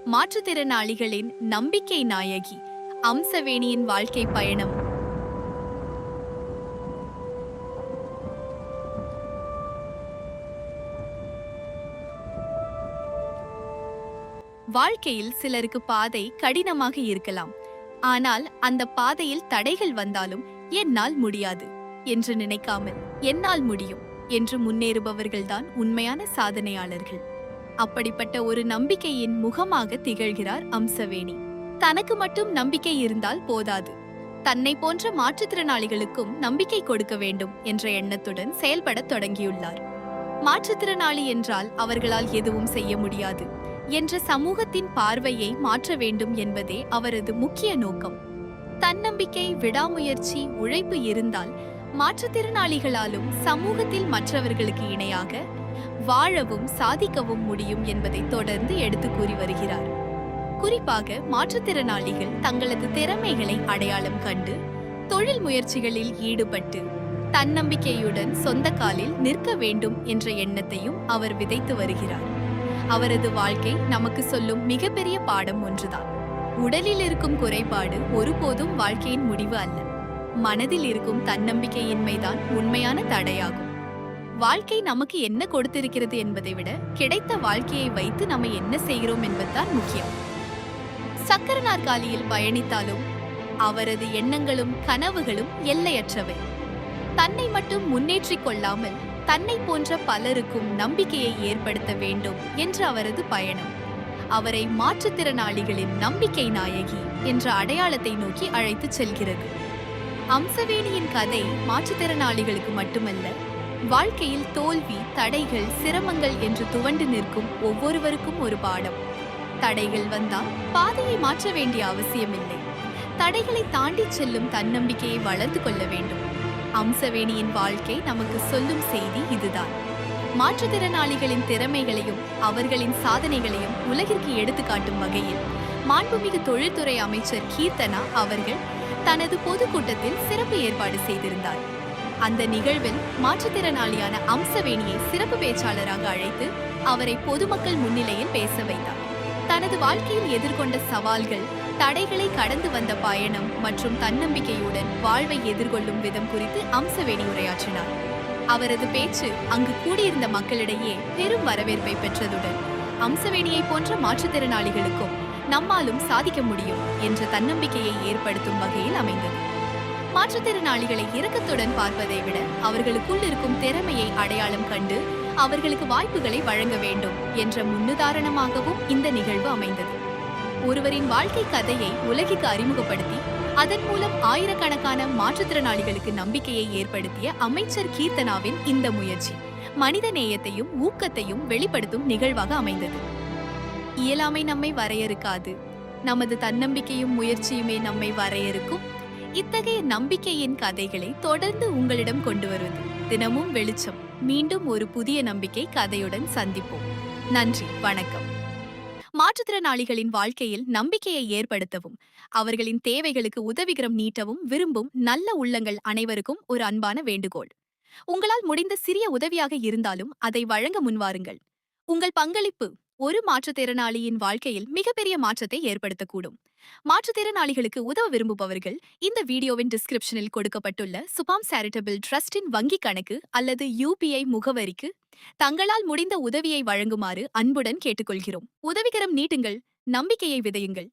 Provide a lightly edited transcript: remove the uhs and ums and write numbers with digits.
மாற்றுத்திறனாளிகளின் நம்பிக்கை நாயகி அம்சவேணியின் வாழ்க்கை பயணம். வாழ்க்கையில் சிலருக்கு பாதை கடினமாக இருக்கலாம். ஆனால் அந்த பாதையில் தடைகள் வந்தாலும் என்னால் முடியாது என்று நினைக்காமல் என்னால் முடியும் என்று முன்னேறுபவர்கள்தான் உண்மையான சாதனையாளர்கள். அப்படிப்பட்ட ஒரு நம்பிக்கையின் முகமாக திகழ்கிறார் அம்சவேணி. தனக்கு மட்டும் நம்பிக்கை இருந்தால் போதாது, தன்னை போன்ற மாற்றுத்திறனாளிகளுக்கும் நம்பிக்கை கொடுக்க வேண்டும் என்ற எண்ணத்துடன் செயல்படத் தொடங்கியுள்ளார். மாற்றுத்திறனாளி என்றால் அவர்களால் எதுவும் செய்ய முடியாது என்ற சமூகத்தின் பார்வையை மாற்ற வேண்டும் என்பதே அவரது முக்கிய நோக்கம். தன்னம்பிக்கை, விடாமுயற்சி, உழைப்பு இருந்தால் மாற்றுத்திறனாளிகளாலும் சமூகத்தில் மற்றவர்களுக்கு இணையாக வாழவும் சாதிக்கவும் முடியும் என்பதை தொடர்ந்து எடுத்து கூறி வருகிறார். குறிப்பாக மாற்றுத்திறனாளிகள் தங்களது திறமைகளை அடையாளம் கண்டு தொழில் முயற்சிகளில் ஈடுபட்டு தன்னம்பிக்கையுடன் சொந்த காலில் நிற்க வேண்டும் என்ற எண்ணத்தையும் அவர் விதைத்து வருகிறார். அவரது வாழ்க்கை நமக்கு சொல்லும் மிகப்பெரிய பாடம் ஒன்றுதான். உடலில் இருக்கும் குறைபாடு ஒருபோதும் வாழ்க்கையின் முடிவு அல்ல. மனதில் இருக்கும் தன்னம்பிக்கையின்மைதான் உண்மையான தடையாகும். வாழ்க்கை நமக்கு என்ன கொடுத்திருக்கிறது என்பதை விட கிடைத்த வாழ்க்கையை வைத்து நம்ம என்ன செய்கிறோம் என்பதுதான் முக்கியம். சக்கர நாற்காலியில் பயணித்தாலும் அவரது எண்ணங்களும் கனவுகளும் எல்லையற்றவை. தன்னை மட்டும் முன்னேற்றிக் கொள்ளாமல் தன்னை போன்ற பலருக்கும் நம்பிக்கையை ஏற்படுத்த வேண்டும் என்ற அவரது பயணம் அவரை மாற்றுத்திறனாளிகளின் நம்பிக்கை நாயகி என்ற அடையாளத்தை நோக்கி அழைத்துச் செல்கிறது. அம்சவேணியின் கதை மாற்றுத்திறனாளிகளுக்கு மட்டுமல்ல, வாழ்க்கையில் தோல்வி, தடைகள், சிரமங்கள் என்று துவண்டு நிற்கும் ஒவ்வொருவருக்கும் ஒரு பாடம். தடைகள் வந்தால் பாதையை மாற்ற வேண்டிய அவசியமில்லை. தடைகளை தாண்டி செல்லும் தன்னம்பிக்கையை வளர்த்து கொள்ள வேண்டும். அம்சவேணியின் வாழ்க்கை நமக்கு சொல்லும் செய்தி இதுதான். மாற்றுத்திறனாளிகளின் திறமைகளையும் அவர்களின் சாதனைகளையும் உலகிற்கு எடுத்துக்காட்டும் வகையில் மாண்புமிகு தொழில்துறை அமைச்சர் கீர்த்தனா அவர்கள் தனது பொதுக்கூட்டத்தில் சிறப்பு ஏற்பாடு செய்திருந்தார். அந்த நிகழ்வில் மாற்றுத்திறனாளியான அம்சவேணியை சிறப்பு பேச்சாளராக அழைத்து அவரை பொதுமக்கள் முன்னிலையில் பேச வைத்தார். தனது வாழ்க்கையில் எதிர்கொண்ட சவால்கள், தடைகளை கடந்து வந்த பயணம் மற்றும் தன்னம்பிக்கையுடன் வாழ்வை எதிர்கொள்ளும் விதம் குறித்து அம்சவேணி உரையாற்றினார். அவரது பேச்சு அங்கு கூடியிருந்த மக்களிடையே பெரும் வரவேற்பை பெற்றதுடன் அம்சவேணியை போன்ற மாற்றுத்திறனாளிகளுக்கும் நம்மாலும் சாதிக்க முடியும் என்ற தன்னம்பிக்கையை ஏற்படுத்தும் வகையில் அமைந்தது. மாற்றுத்திறனாளிகளை இரக்கத்துடன் பார்ப்பதை விட அவர்களுக்குள் இருக்கும் திறமையை அடையாளம் கண்டு அவர்களுக்கு வாய்ப்புகளை வழங்க வேண்டும் என்ற முன்னுதாரணமாகவும் இந்த நிகழ்வு அமைந்தது. ஒருவரின் வாழ்க்கை கதையை உலகிற்கு அறிமுகப்படுத்தி அதன் மூலம் ஆயிரக்கணக்கான மாற்றுத்திறனாளிகளுக்கு நம்பிக்கையை ஏற்படுத்திய அமைச்சர் கீர்த்தனாவின் இந்த முயற்சி மனித நேயத்தையும் ஊக்கத்தையும் வெளிப்படுத்தும் நிகழ்வாக அமைந்தது. இயலாமை நம்மை வரையறுக்காது, நமது தன்னம்பிக்கையும் முயற்சியுமே நம்மை வரையறுக்கும். இத்தகைய நம்பிக்கையின் கதைகளை தொடர்ந்து உங்களிடம் கொண்டு வருவது தினமும் வெளிச்சம். மீண்டும் ஒரு புதிய நம்பிக்கை கதையுடன் சந்திப்போம். நன்றி, வணக்கம். மாற்றுத்திறனாளிகளின் வாழ்க்கையில் நம்பிக்கையை ஏற்படுத்தவும் அவர்களின் தேவைகளுக்கு உதவிகரம் நீட்டவும் விரும்பும் நல்ல உள்ளங்கள் அனைவருக்கும் ஒரு அன்பான வேண்டுகோள். உங்களால் முடிந்த சிறிய உதவியாக இருந்தாலும் அதை வழங்க முன்வாருங்கள். உங்கள் பங்களிப்பு ஒரு மாற்றுத்திறனாளியின் வாழ்க்கையில் மிகப்பெரிய மாற்றத்தை ஏற்படுத்தக்கூடும். மாற்றுத்திறனாளிகளுக்கு உதவ விரும்புபவர்கள் இந்த வீடியோவின் டிஸ்கிரிப்ஷனில் கொடுக்கப்பட்டுள்ள சுபாம் சேரிட்டபிள் ட்ரஸ்டின் வங்கி கணக்கு அல்லது UPI முகவரிக்கு தங்களால் முடிந்த உதவியை வழங்குமாறு அன்புடன் கேட்டுக்கொள்கிறோம். உதவிகரம் நீட்டுங்கள், நம்பிக்கையை விதையுங்கள்.